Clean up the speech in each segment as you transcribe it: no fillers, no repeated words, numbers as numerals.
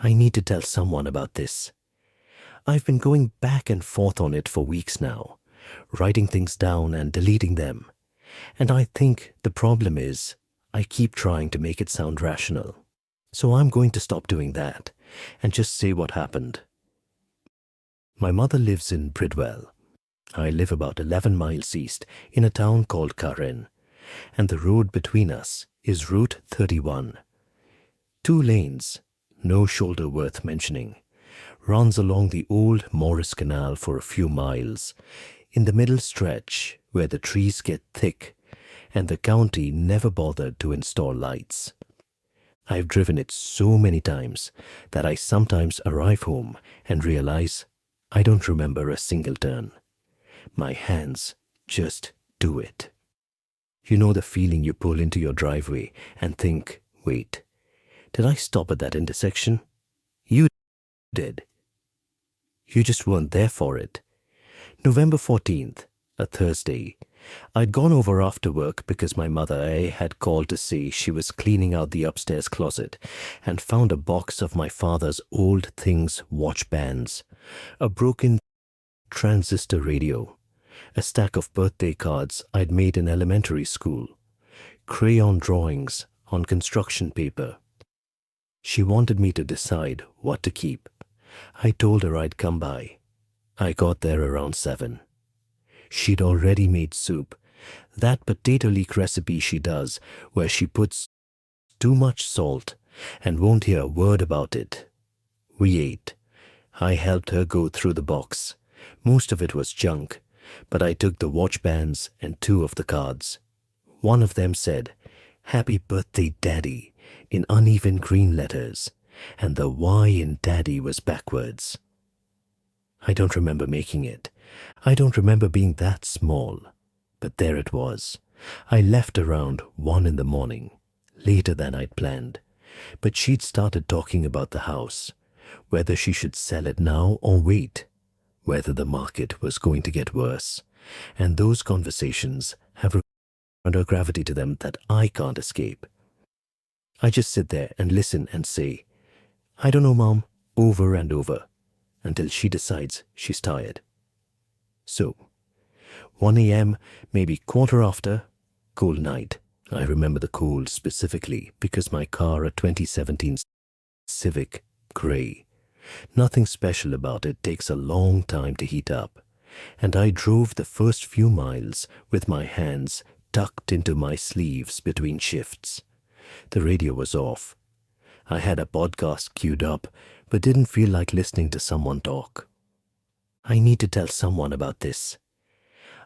I need to tell someone about this. I've been going back and forth on it for weeks now, writing things down and deleting them. And I think the problem is I keep trying to make it sound rational. So I'm going to stop doing that and just say what happened. My mother lives in Bridwell. I live about 11 miles east in a town called Karen, and the road between us is Route 31. 2 lanes, no shoulder worth mentioning, runs along the old Morris Canal for a few miles, in the middle stretch where the trees get thick and the county never bothered to install lights. I've driven it so many times that I sometimes arrive home and realize I don't remember a single turn. My hands just do it. You know the feeling you pull into your driveway and think, wait, did I stop at that intersection? You did. You just weren't there for it. November 14th, a Thursday. I'd gone over after work because my mother had called to say she was cleaning out the upstairs closet and found a box of my father's old things watch bands, a broken transistor radio, a stack of birthday cards I'd made in elementary school, crayon drawings on construction paper. She wanted me to decide what to keep. I told her I'd come by. I got there around 7. She'd already made soup, that potato leek recipe she does where she puts too much salt and won't hear a word about it. We ate. I helped her go through the box. Most of it was junk, but I took the watch bands and 2 of the cards. One of them said, "Happy birthday, Daddy," in uneven green letters, and the Y in Daddy was backwards. I don't remember making it. I don't remember being that small. But there it was. I left around 1 in the morning, later than I'd planned. But she'd started talking about the house, whether she should sell it now or wait, whether the market was going to get worse. And those conversations have a gravity to them that I can't escape. I just sit there and listen and say, "I don't know, Mom," over and over, until she decides she's tired. So, 1 a.m., maybe quarter after, cold night. I remember the cold specifically because my car, a 2017 Civic Grey. Nothing special about it, takes a long time to heat up. And I drove the first few miles with my hands tucked into my sleeves between shifts. The radio was off. I had a podcast queued up, but didn't feel like listening to someone talk. I need to tell someone about this.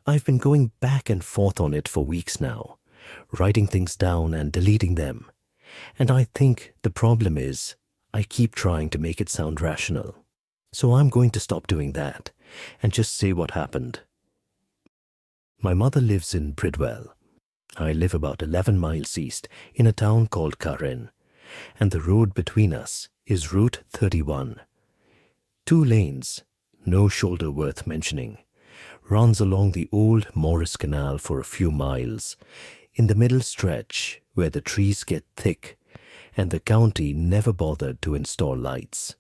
I've been going back and forth on it for weeks now, writing things down and deleting them. And I think the problem is I keep trying to make it sound rational. So I'm going to stop doing that and just say what happened. My mother lives in Bridwell. I live about 11 miles east in a town called Karen, and the road between us is Route 31. 2 lanes, no shoulder worth mentioning, runs along the old Morris Canal for a few miles, in the middle stretch where the trees get thick and the county never bothered to install lights.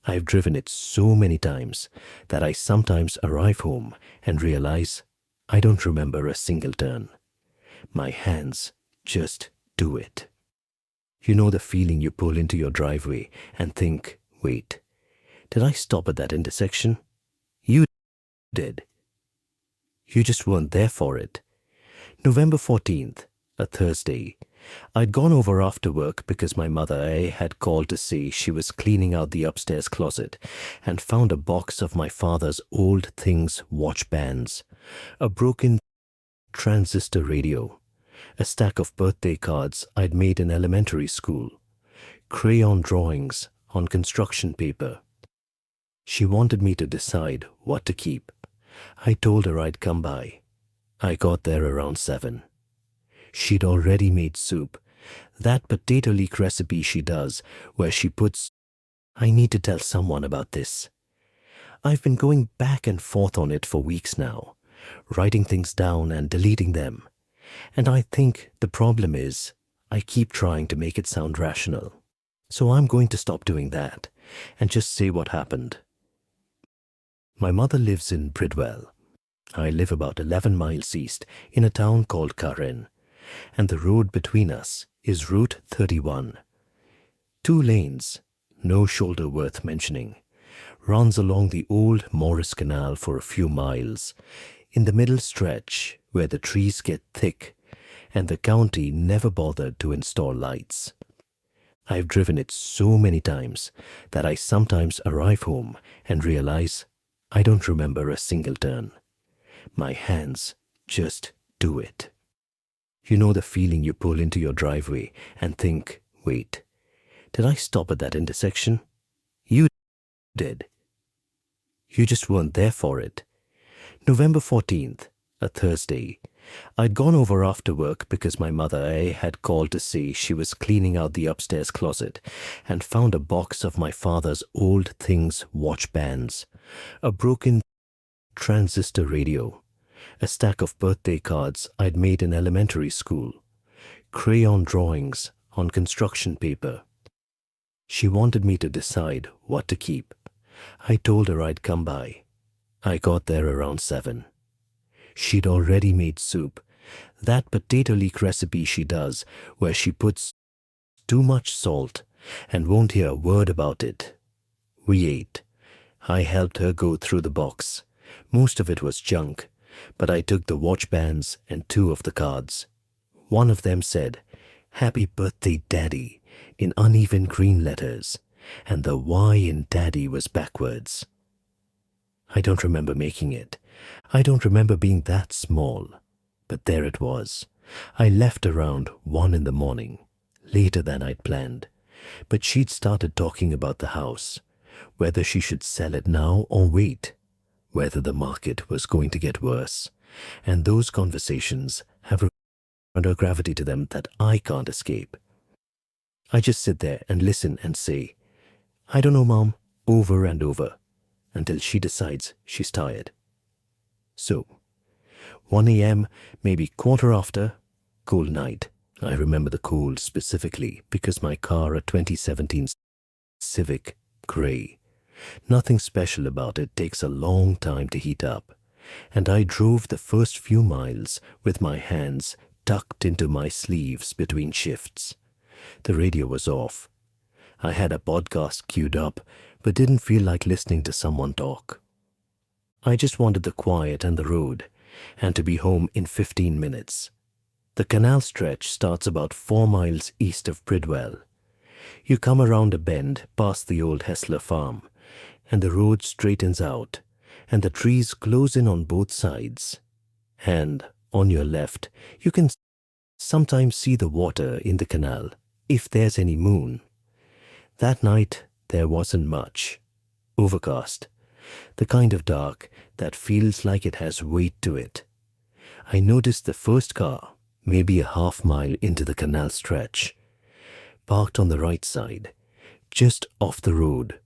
I've driven it so many times that I sometimes arrive home and realize I don't remember a single turn. My hands just do it. You know the feeling you pull into your driveway and think, wait, did I stop at that intersection? You did. You just weren't there for it. November 14th, a Thursday. I'd gone over after work because my mother had called to say she was cleaning out the upstairs closet and found a box of my father's old things watch bands, a broken transistor radio, a stack of birthday cards I'd made in elementary school, crayon drawings on construction paper. She wanted me to decide what to keep. I told her I'd come by. I got there around 7. She'd already made soup, that potato leek recipe she does where she puts... I need to tell someone about this. I've been going back and forth on it for weeks now, writing things down and deleting them. And I think the problem is I keep trying to make it sound rational. So I'm going to stop doing that and just say what happened. My mother lives in Bridwell. I live about 11 miles east in a town called Karen, and the road between us is Route 31. 2 lanes, no shoulder worth mentioning, runs along the old Morris Canal for a few miles, in the middle stretch where the trees get thick and the county never bothered to install lights. I've driven it so many times that I sometimes arrive home and realize I don't remember a single turn. My hands just do it. You know the feeling you pull into your driveway and think, wait, did I stop at that intersection? You did. You just weren't there for it. November 14th, a Thursday. I'd gone over after work because my mother had called to say she was cleaning out the upstairs closet and found a box of my father's old things watch bands, a broken transistor radio, a stack of birthday cards I'd made in elementary school, crayon drawings on construction paper. She wanted me to decide what to keep. I told her I'd come by. I got there around 7. She'd already made soup, that potato leek recipe she does where she puts too much salt and won't hear a word about it. We ate. I helped her go through the box. Most of it was junk, but I took the watch bands and 2 of the cards. One of them said, "Happy birthday, Daddy," in uneven green letters, and the Y in Daddy was backwards. I don't remember making it. I don't remember being that small. But there it was. I left around 1 in the morning, later than I'd planned. But she'd started talking about the house, whether she should sell it now or wait, whether the market was going to get worse. And those conversations have a gravity to them that I can't escape. I just sit there and listen and say, "I don't know, Mom," over and over, until she decides she's tired. So, 1 a.m., maybe quarter after, cold night. I remember the cold specifically because my car, a 2017 Civic Grey. Nothing special about it, takes a long time to heat up. And I drove the first few miles with my hands tucked into my sleeves between shifts. The radio was off. I had a podcast queued up, but didn't feel like listening to someone talk. I just wanted the quiet and the road, and to be home in 15 minutes. The canal stretch starts about 4 miles east of Bridwell. You come around a bend past the old Hessler farm, and the road straightens out, and the trees close in on both sides. And on your left, you can sometimes see the water in the canal, if there's any moon. That night, there wasn't much. Overcast. The kind of dark that feels like it has weight to it. I noticed the first car, maybe a half mile into the canal stretch, parked on the right side, just off the road,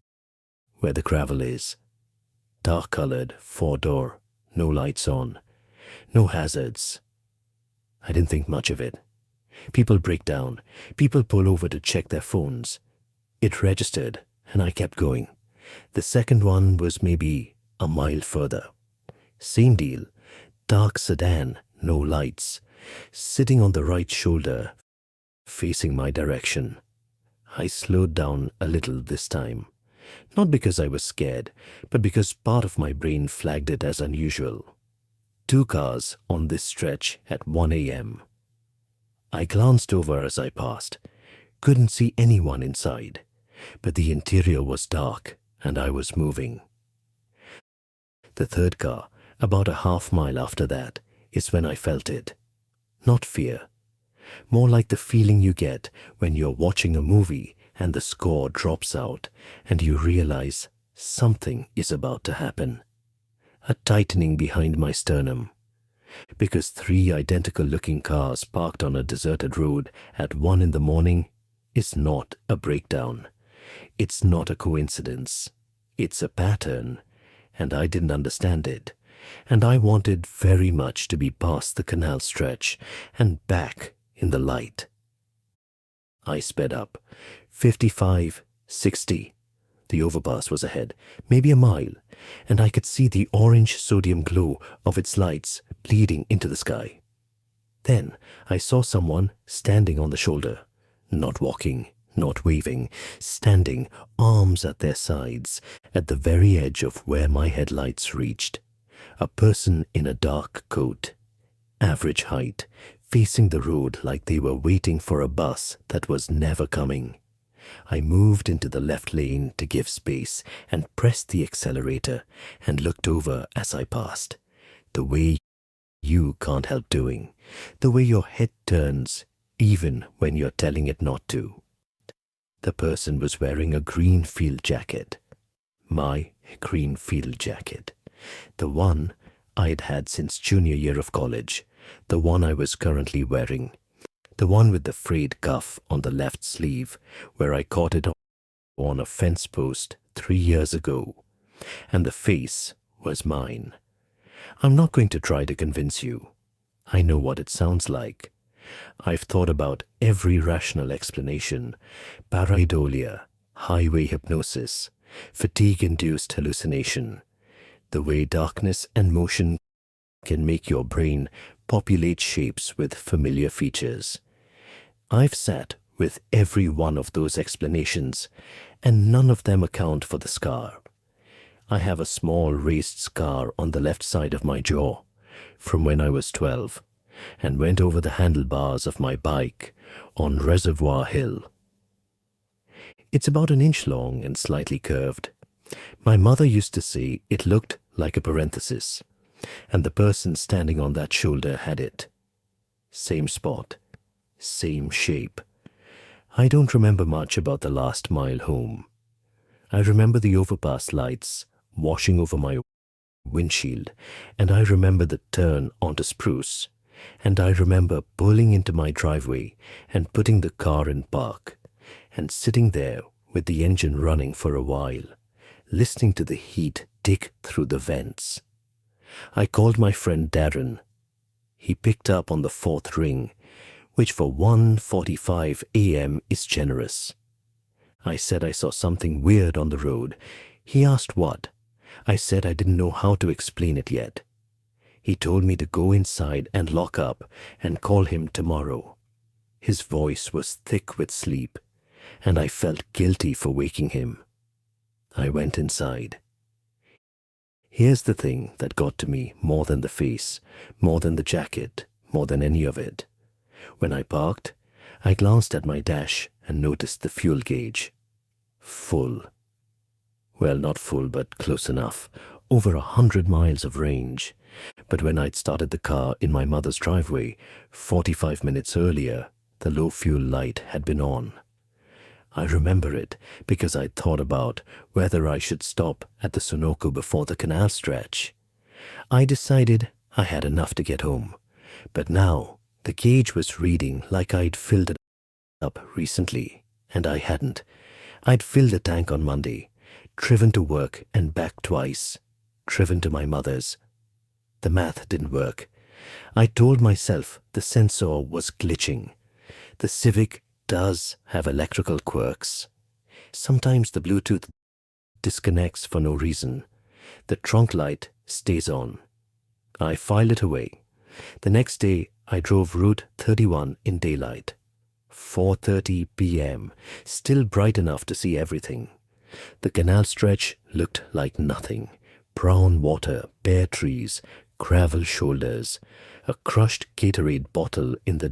where the gravel is. Dark-colored, 4-door, no lights on, no hazards. I didn't think much of it. People break down. People pull over to check their phones. It registered, and I kept going. The second one was maybe a mile further. Same deal. Dark sedan, no lights, sitting on the right shoulder, facing my direction. I slowed down a little this time. Not because I was scared, but because part of my brain flagged it as unusual. 2 cars on this stretch at 1 a.m. I glanced over as I passed. Couldn't see anyone inside, but the interior was dark and I was moving. The third car, about a half mile after that, is when I felt it. Not fear. More like the feeling you get when you're watching a movie and the score drops out and you realize something is about to happen. A tightening behind my sternum. Because 3 identical-looking cars parked on a deserted road at 1 in the morning is not a breakdown. It's not a coincidence. It's a pattern, and I didn't understand it. And I wanted very much to be past the canal stretch and back in the light. I sped up, 55, 60. The overpass was ahead, maybe a mile, and I could see the orange sodium glow of its lights bleeding into the sky. Then I saw someone standing on the shoulder, not walking, not waving, standing, arms at their sides, at the very edge of where my headlights reached. A person in a dark coat, average height, facing the road like they were waiting for a bus that was never coming. I moved into the left lane to give space and pressed the accelerator and looked over as I passed, the way you can't help doing, the way your head turns even when you're telling it not to. The person was wearing a green field jacket. My green field jacket. The one I'd had since junior year of college. The one I was currently wearing. The one with the frayed cuff on the left sleeve where I caught it on a fence post 3 years ago. And the face was mine. I'm not going to try to convince you. I know what it sounds like. I've thought about every rational explanation: pareidolia, highway hypnosis, fatigue-induced hallucination, the way darkness and motion can make your brain populate shapes with familiar features. I've sat with every one of those explanations, and none of them account for the scar. I have a small raised scar on the left side of my jaw from when I was 12 and went over the handlebars of my bike on Reservoir Hill. It's about 1 inch long and slightly curved. My mother used to say it looked like a parenthesis, and the person standing on that shoulder had it. Same spot, same shape. I don't remember much about the last mile home. I remember the overpass lights washing over my windshield, and I remember the turn onto Spruce, and I remember pulling into my driveway and putting the car in park, and sitting there with the engine running for a while, listening to the heat dig through the vents. I called my friend Darren. He picked up on the 4th ring, which for 1:45 a.m. is generous. I said I saw something weird on the road. He asked what. I said I didn't know how to explain it yet. He told me to go inside and lock up and call him tomorrow. His voice was thick with sleep, and I felt guilty for waking him. I went inside. Here's the thing that got to me more than the face, more than the jacket, more than any of it. When I parked, I glanced at my dash and noticed the fuel gauge. Full. Well, not full, but close enough. Over 100 miles of range. But when I'd started the car in my mother's driveway 45 minutes earlier, the low fuel light had been on. I remember it because I'd thought about whether I should stop at the Sunoco before the canal stretch. I decided I had enough to get home, but now the gauge was reading like I'd filled it up recently, and I hadn't. I'd filled the tank on Monday, driven to work and back twice, driven to my mother's. The math didn't work. I told myself the sensor was glitching. The Civic does have electrical quirks. Sometimes the Bluetooth disconnects for no reason. The trunk light stays on. I filed it away. The next day, I drove Route 31 in daylight. 4:30 p.m., still bright enough to see everything. The canal stretch looked like nothing. Brown water, bare trees, gravel shoulders, a crushed Gatorade bottle in the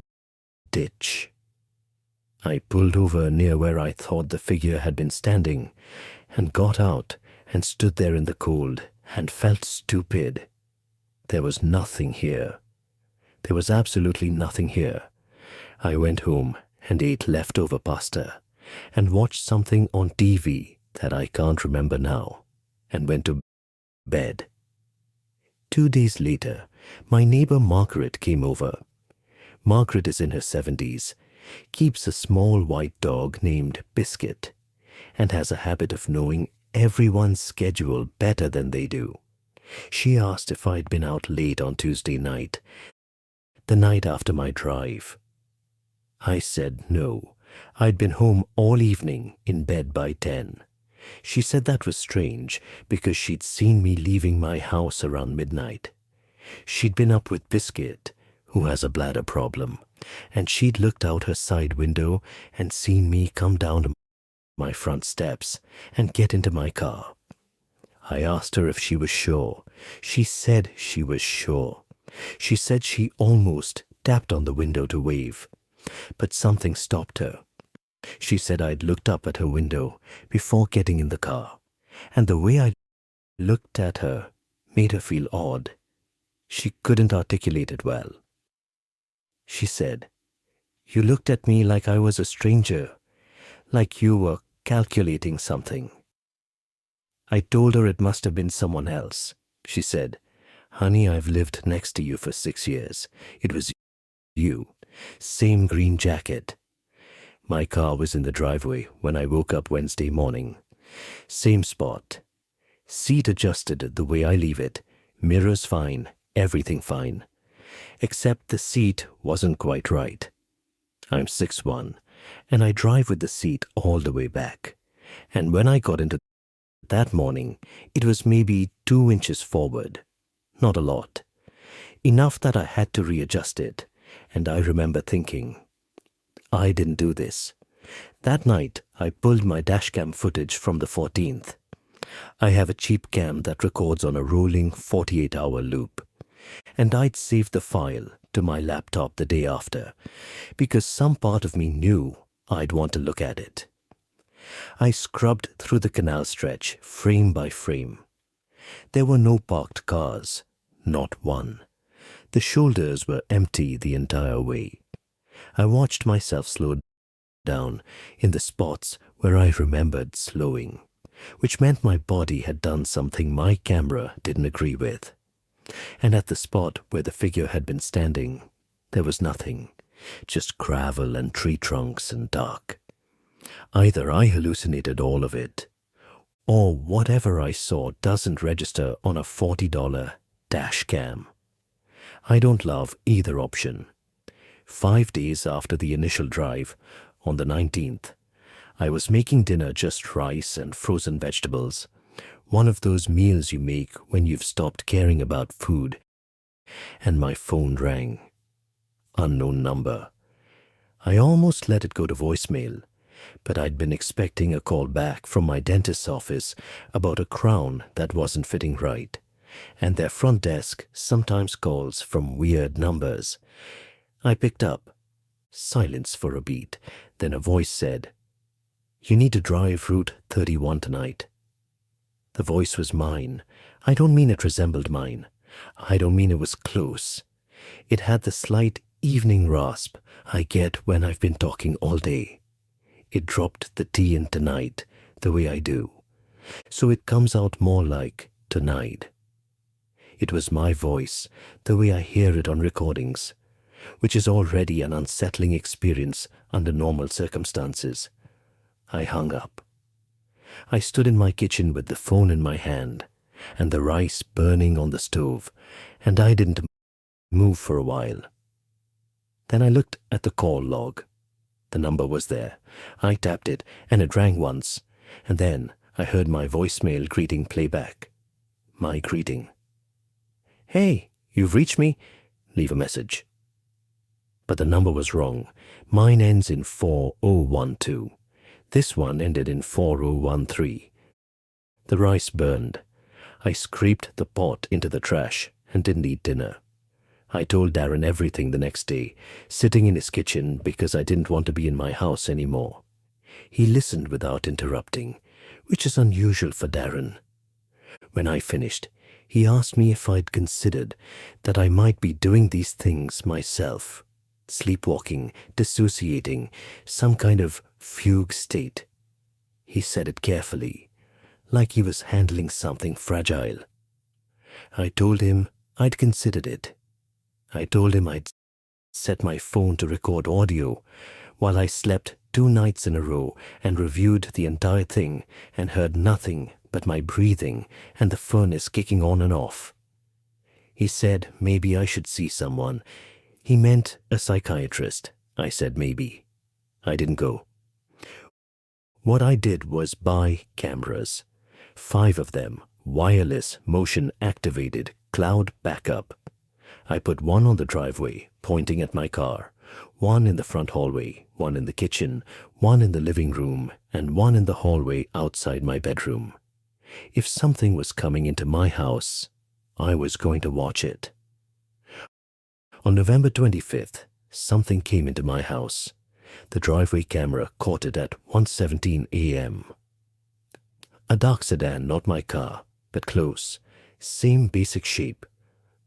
ditch. I pulled over near where I thought the figure had been standing and got out and stood there in the cold and felt stupid. There was nothing here. There was absolutely nothing here. I went home and ate leftover pasta and watched something on TV that I can't remember now and went to bed. 2 days later, my neighbor Margaret came over. Margaret is in her 70s, keeps a small white dog named Biscuit, and has a habit of knowing everyone's schedule better than they do. She asked if I'd been out late on Tuesday night, the night after my drive. I said no, I'd been home all evening, in bed by 10. She said that was strange because she'd seen me leaving my house around midnight. She'd been up with Biscuit, who has a bladder problem, and she'd looked out her side window and seen me come down my front steps and get into my car. I asked her if she was sure. She said she was sure. She said she almost tapped on the window to wave, but something stopped her. She said I'd looked up at her window before getting in the car, and the way I looked at her made her feel odd. She couldn't articulate it well. She said, "You looked at me like I was a stranger, like you were calculating something." I told her it must have been someone else. She said, "Honey, I've lived next to you for 6 years. It was you. Same green jacket." My car was in the driveway when I woke up Wednesday morning. Same spot. Seat adjusted the way I leave it. Mirrors fine. Everything fine. Except the seat wasn't quite right. I'm 6'1", and I drive with the seat all the way back. And when I got into that morning, it was maybe 2 inches forward. Not a lot. Enough that I had to readjust it. And I remember thinking, I didn't do this. That night, I pulled my dashcam footage from the 14th. I have a cheap cam that records on a rolling 48-hour loop. And I'd saved the file to my laptop the day after, because some part of me knew I'd want to look at it. I scrubbed through the canal stretch, frame by frame. There were no parked cars, not one. The shoulders were empty the entire way. I watched myself slow down in the spots where I remembered slowing, which meant my body had done something my camera didn't agree with. And at the spot where the figure had been standing, there was nothing, just gravel and tree trunks and dark. Either I hallucinated all of it, or whatever I saw doesn't register on a $40 dash cam. I don't love either option. 5 days after the initial drive, on the 19th, I was making dinner just rice and frozen vegetables, one of those meals you make when you've stopped caring about food, and my phone rang. Unknown number. I almost let it go to voicemail, but I'd been expecting a call back from my dentist's office about a crown that wasn't fitting right, and their front desk sometimes calls from weird numbers. I picked up. Silence for a beat. Then a voice said, "You need to drive Route 31 tonight." The voice was mine. I don't mean it resembled mine. I don't mean it was close. It had the slight evening rasp I get when I've been talking all day. It dropped the T in tonight the way I do, so it comes out more like tonight. It was my voice, the way I hear it on recordings, which is already an unsettling experience under normal circumstances. I hung up. I stood in my kitchen with the phone in my hand and the rice burning on the stove, and I didn't move for a while. Then I looked at the call log. The number was there. I tapped it, and it rang once, and then I heard my voicemail greeting playback. My greeting. "Hey, you've reached me. Leave a message." But the number was wrong. Mine ends in 4012. This one ended in 4013. The rice burned. I scraped the pot into the trash and didn't eat dinner. I told Darren everything the next day, sitting in his kitchen because I didn't want to be in my house anymore. He listened without interrupting, which is unusual for Darren. When I finished, he asked me if I'd considered that I might be doing these things myself. Sleepwalking, dissociating, some kind of fugue state. He said it carefully, like he was handling something fragile. I told him I'd considered it. I told him I'd set my phone to record audio while I slept 2 nights in a row and reviewed the entire thing and heard nothing but my breathing and the furnace kicking on and off. He said maybe I should see someone. He meant a psychiatrist. I said maybe. I didn't go. What I did was buy cameras. 5 of them, wireless, motion activated, cloud backup. I put one on the driveway, pointing at my car, one in the front hallway, one in the kitchen, one in the living room, and one in the hallway outside my bedroom. If something was coming into my house, I was going to watch it. On November 25th, something came into my house. The driveway camera caught it at 1:17 a.m. A dark sedan, not my car, but close, same basic shape,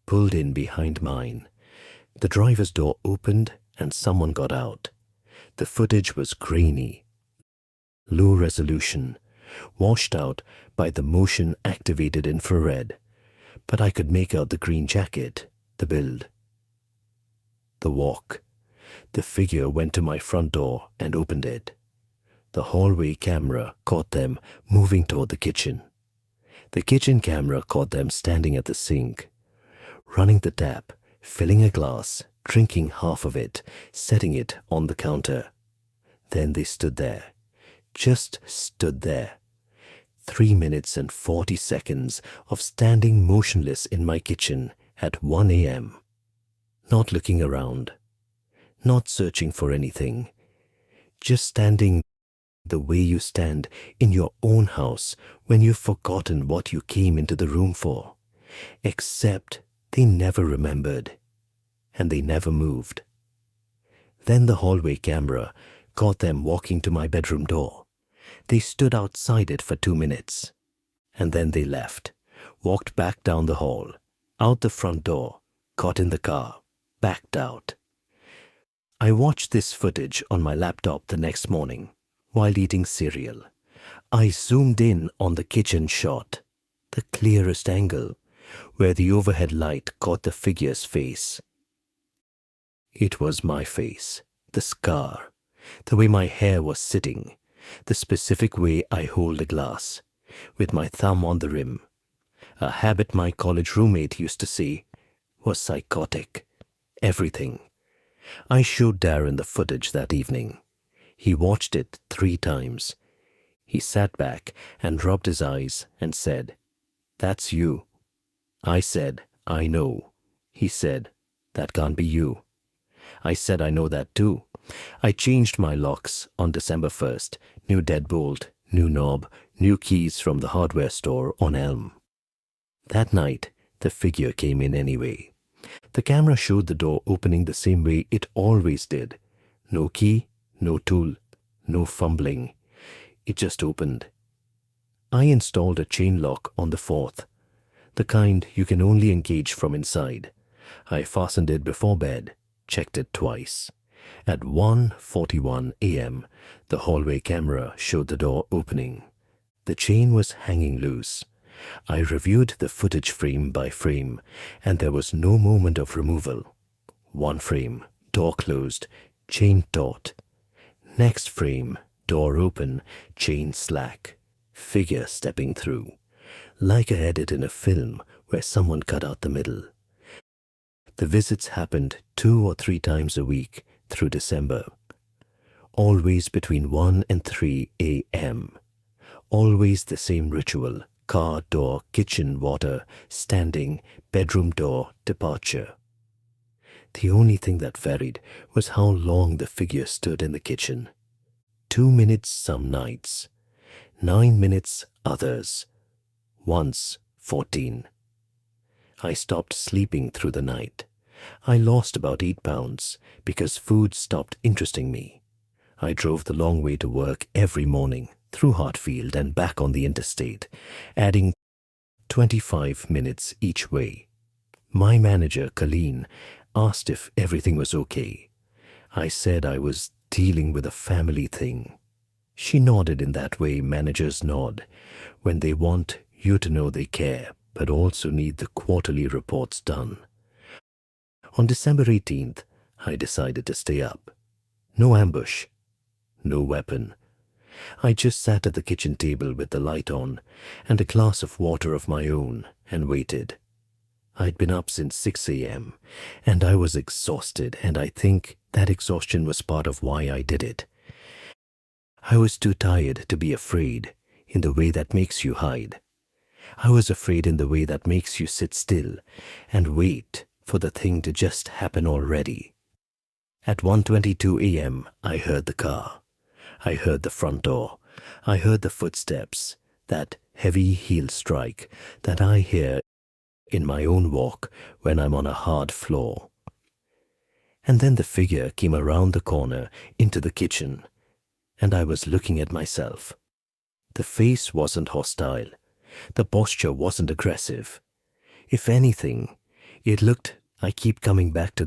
pulled in behind mine. The driver's door opened and someone got out. The footage was grainy, low resolution, washed out by the motion-activated infrared, but I could make out the green jacket, the build, the walk. The figure went to my front door and opened it. The hallway camera caught them moving toward the kitchen. The kitchen camera caught them standing at the sink, running the tap, filling a glass, drinking half of it, setting it on the counter. Then they stood there, just stood there. 3 minutes and 40 seconds of standing motionless in my kitchen at 1 a.m. Not looking around, not searching for anything, just standing the way you stand in your own house when you've forgotten what you came into the room for. Except they never remembered, and they never moved. Then the hallway camera caught them walking to my bedroom door. They stood outside it for 2 minutes, and then they left, walked back down the hall, out the front door, got in the car, backed out. I watched this footage on my laptop the next morning while eating cereal. I zoomed in on the kitchen shot, the clearest angle, where the overhead light caught the figure's face. It was my face, the scar, the way my hair was sitting, the specific way I hold a glass, with my thumb on the rim. A habit my college roommate used to say was psychotic. Everything. I showed Darren the footage that evening. He watched it 3 times. He sat back and rubbed his eyes and said, "That's you." I said, "I know." He said, "That can't be you." I said, "I know that too." I changed my locks on December 1st. New deadbolt, new knob, new keys from the hardware store on Elm. That night, the figure came in anyway. The camera showed the door opening the same way it always did. No key, no tool, no fumbling. It just opened. I installed a chain lock on the 4th, the kind you can only engage from inside. I fastened it before bed, checked it twice. At 1:41 a.m., the hallway camera showed the door opening. The chain was hanging loose. I reviewed the footage frame by frame, and there was no moment of removal. One frame, door closed, chain taut. Next frame, door open, chain slack, figure stepping through, like a edit in a film where someone cut out the middle. The visits happened 2 or 3 times a week through December, always between 1 and 3 a.m. Always the same ritual: car door, kitchen water, standing, bedroom door, departure. The only thing that varied was how long the figure stood in the kitchen. 2 minutes some nights, 9 minutes others, once 14. I stopped sleeping through the night. I lost about 8 pounds because food stopped interesting me. I drove the long way to work every morning, through Hartfield and back on the interstate, adding 25 minutes each way. My manager, Colleen, asked if everything was okay. I said I was dealing with a family thing. She nodded in that way managers nod when they want you to know they care, but also need the quarterly reports done. On December 18th, I decided to stay up. No ambush, no weapon. I just sat at the kitchen table with the light on and a glass of water of my own and waited. I'd been up since 6 a.m. and I was exhausted, and I think that exhaustion was part of why I did it. I was too tired to be afraid in the way that makes you hide. I was afraid in the way that makes you sit still and wait for the thing to just happen already. At 1:22 a.m., I heard the car. I heard the front door. I heard the footsteps, that heavy heel strike that I hear in my own walk when I'm on a hard floor. And then the figure came around the corner into the kitchen, and I was looking at myself. The face wasn't hostile. The posture wasn't aggressive. If anything, it looked, I keep coming back to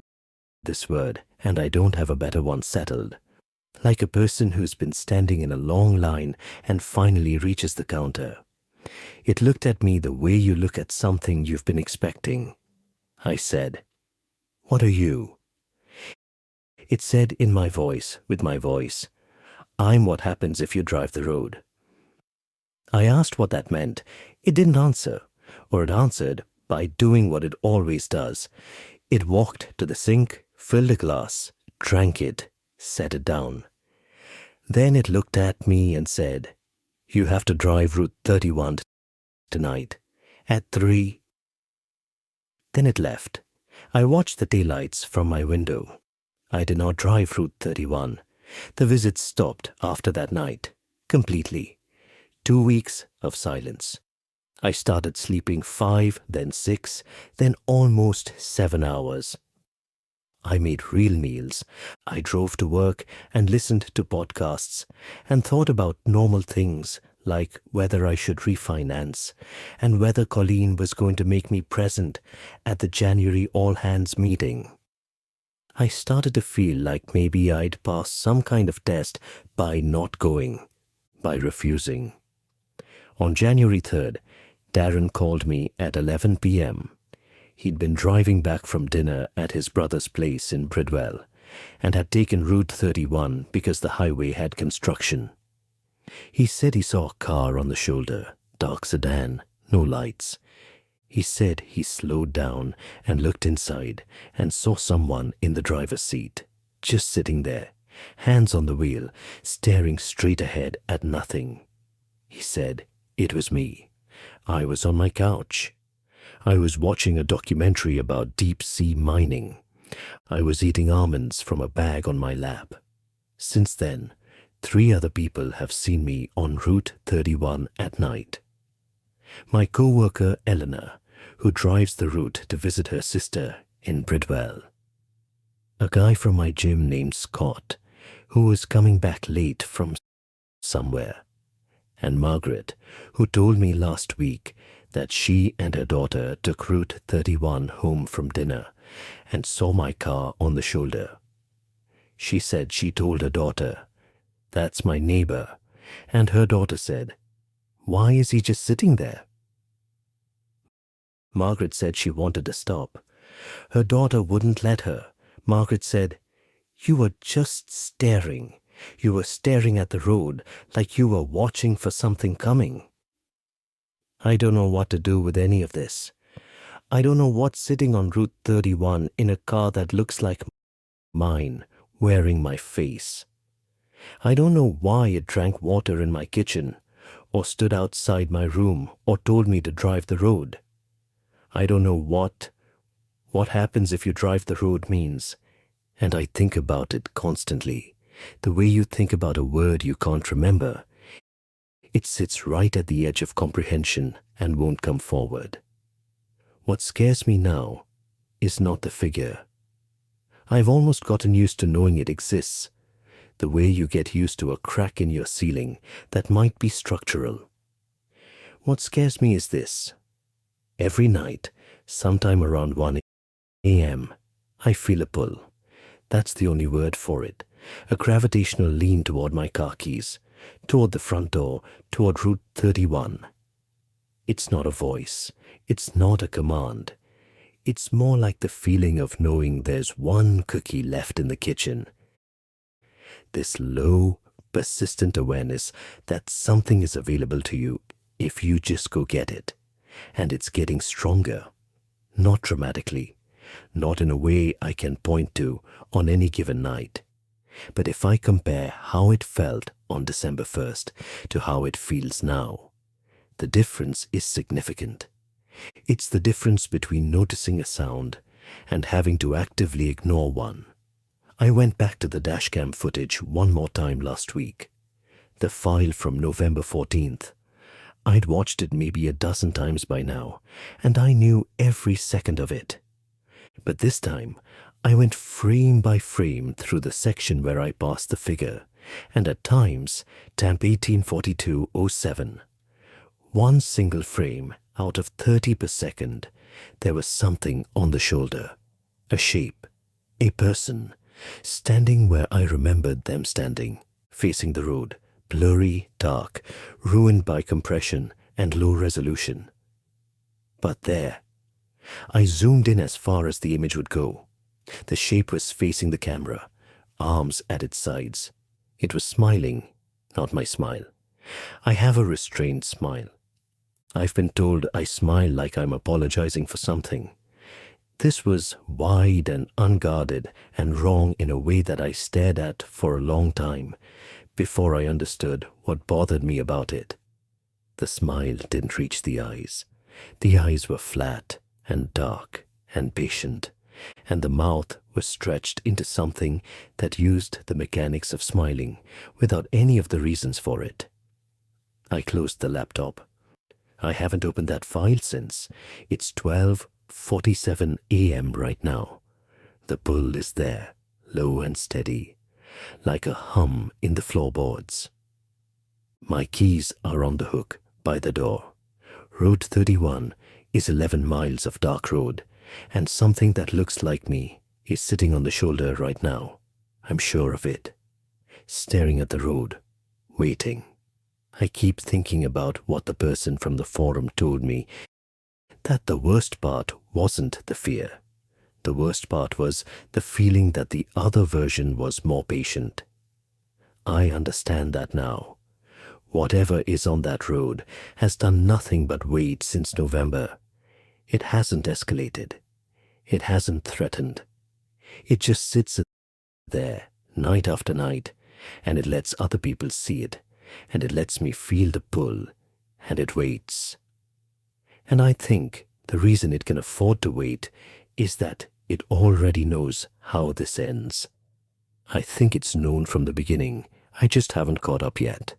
this word, and I don't have a better one settled, like a person who's been standing in a long line and finally reaches the counter. It looked at me the way you look at something you've been expecting. I said, "What are you?" It said in my voice, with my voice, "I'm what happens if you drive the road." I asked what that meant. It didn't answer, or it answered by doing what it always does. It walked to the sink, filled a glass, drank it, set it down. Then it looked at me and said, "You have to drive Route 31 tonight, at 3. Then it left. I watched the daylights from my window. I did not drive Route 31. The visit stopped after that night, completely. 2 weeks of silence. I started sleeping 5, then 6, then almost 7 hours. I made real meals. I drove to work and listened to podcasts and thought about normal things like whether I should refinance and whether Colleen was going to make me present at the January all-hands meeting. I started to feel like maybe I'd passed some kind of test by not going, by refusing. On January 3rd, Darren called me at 11 p.m. He'd been driving back from dinner at his brother's place in Bridwell and had taken Route 31 because the highway had construction. He said he saw a car on the shoulder, dark sedan, no lights. He said he slowed down and looked inside and saw someone in the driver's seat, just sitting there, hands on the wheel, staring straight ahead at nothing. He said it was me. I was on my couch. I was watching a documentary about deep-sea mining. I was eating almonds from a bag on my lap. Since then, 3 other people have seen me on Route 31 at night. My co-worker Eleanor, who drives the route to visit her sister in Bridwell. A guy from my gym named Scott, who was coming back late from somewhere. And Margaret, who told me last week that she and her daughter took Route 31 home from dinner and saw my car on the shoulder. She said she told her daughter, "That's my neighbor," and her daughter said, "Why is he just sitting there?" Margaret said she wanted to stop. Her daughter wouldn't let her. Margaret said, "You were just staring. You were staring at the road like you were watching for something coming." I don't know what to do with any of this. I don't know what's sitting on Route 31 in a car that looks like mine, wearing my face. I don't know why it drank water in my kitchen, or stood outside my room, or told me to drive the road. I don't know what happens if you drive the road means, and I think about it constantly, the way you think about a word you can't remember. It sits right at the edge of comprehension and won't come forward. What scares me now is not the figure. I've almost gotten used to knowing it exists, the way you get used to a crack in your ceiling that might be structural. What scares me is this. Every night, sometime around 1 a.m., I feel a pull. That's the only word for it. A gravitational lean toward my car keys, toward the front door, toward Route 31. It's not a voice. It's not a command. It's more like the feeling of knowing there's one cookie left in the kitchen. This low, persistent awareness that something is available to you if you just go get it. And it's getting stronger. Not dramatically. Not in a way I can point to on any given night. But if I compare how it felt on December 1st to how it feels now. The difference is significant. It's the difference between noticing a sound and having to actively ignore one. I went back to the dashcam footage one more time last week. The file from November 14th. I'd watched it maybe a dozen times by now, and I knew every second of it. But this time, I went frame by frame through the section where I passed the figure, and at times, tamp 184207. One single frame out of 30 per second, there was something on the shoulder. A shape, a person, standing where I remembered them standing, facing the road, blurry, dark, ruined by compression and low resolution. But there, I zoomed in as far as the image would go. The shape was facing the camera, arms at its sides. It was smiling, not my smile. I have a restrained smile. I've been told I smile like I'm apologizing for something. This was wide and unguarded and wrong in a way that I stared at for a long time before I understood what bothered me about it. The smile didn't reach the eyes. The eyes were flat and dark and patient, and the mouth was stretched into something that used the mechanics of smiling without any of the reasons for it. I closed the laptop. I haven't opened that file since. It's 12:47 a.m. right now. The pull is there, low and steady, like a hum in the floorboards. My keys are on the hook by the door. Road 31 is 11 miles of dark road, and something that looks like me is sitting on the shoulder right now. I'm sure of it. Staring at the road, waiting. I keep thinking about what the person from the forum told me, that the worst part wasn't the fear. The worst part was the feeling that the other version was more patient. I understand that now. Whatever is on that road has done nothing but wait since November. It hasn't escalated. It hasn't threatened. It just sits there night after night, and it lets other people see it, and it lets me feel the pull, and it waits. And I think the reason it can afford to wait is that it already knows how this ends. I think it's known from the beginning. I just haven't caught up yet.